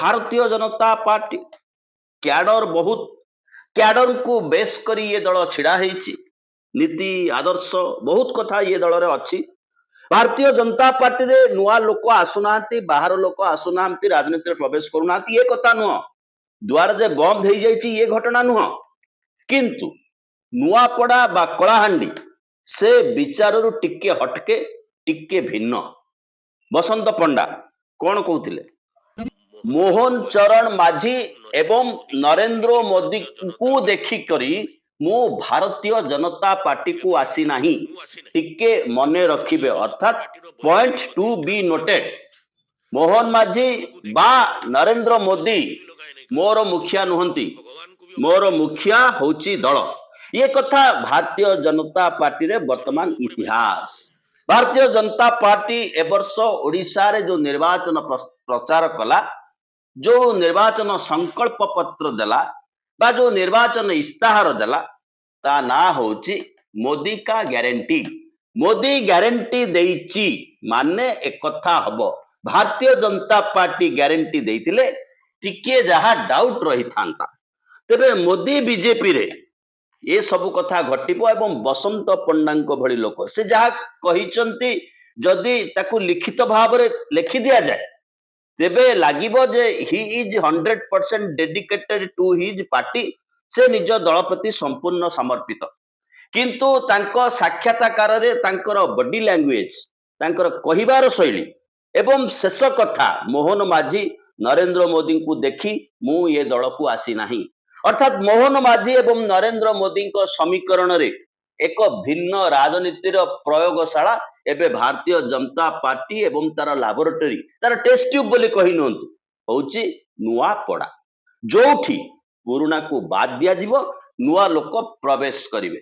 Bharatiya Janata party cadre बहुत cadre को base करी ये दल छिड़ा होईची नीति आदर्श बहुत कथा ये दल रे अच्छी। भारतीय जनता पार्टी रे नुआ लोक आसुना बाहर लोक आसुना राजनीति प्रवेश करूना ये कथा नुह द्वार जे बंद हो जाइए ये घटना नुह किंतु नुआपड़ा बा कलाहांडी से विचार टिके हटके टिके भिन्न। बसंत पंडा कौन कहते मोहन चरण माझी एवं नरेंद्र मोदी को देखिकरी मु भारतीय जनता पार्टी को आसी नहीं टिके मने रखिबे अर्थात point to be noted Mohan माझी बा नरेंद्र मोदी मोर मुखिया नुहंती मोर मुखिया होची दल ये कथा भारतीय जनता पार्टी रे वर्तमान इतिहास। भारतीय जनता पार्टी ए वर्ष ओडिशा रे जो निर्वाचन प्रचार कला जो निर्वाचन संकल्प पत्र देला बा जो निर्वाचन इस्ताहार देला ता ना होची मोदी का गारंटी। मोदी गारंटी देइची माने एक कथा हबो भारतीय जनता पार्टी गारंटी देइतिले टिके जहा डाउट रही थांता तेबे मोदी बीजेपी रे ये सब कथा घटिबो एवं बसंत पंडा भली लोक से जहा कहिचंती जदि ताकू लिखित भाव रे लिखि दिया जाए तेबे लागिबो जे he is 100% dedicated to his party से निज दल प्रति संपूर्ण समर्पित किंतु तांको साक्षात्कार रे तांकर बॉडी लैंग्वेज तांकर कहिबार शैली एवं शेष कथा मोहन माझी नरेंद्र मोदी को देखी मु ये दल को आसी नहीं अर्थात मोहन माझी एवं नरेंद्र मोदी समीकरण रे एक भिन्न राजनीतिर प्रयोगशाला एवं भारतीय जनता पार्टी एवं तार लैबोरेटरी तार टेस्ट ट्यूब बोली कहि नंतु होची नुआपड़ा जोठी पुराना को बाद दिया जीवो नुआ लोक प्रवेश करिवे।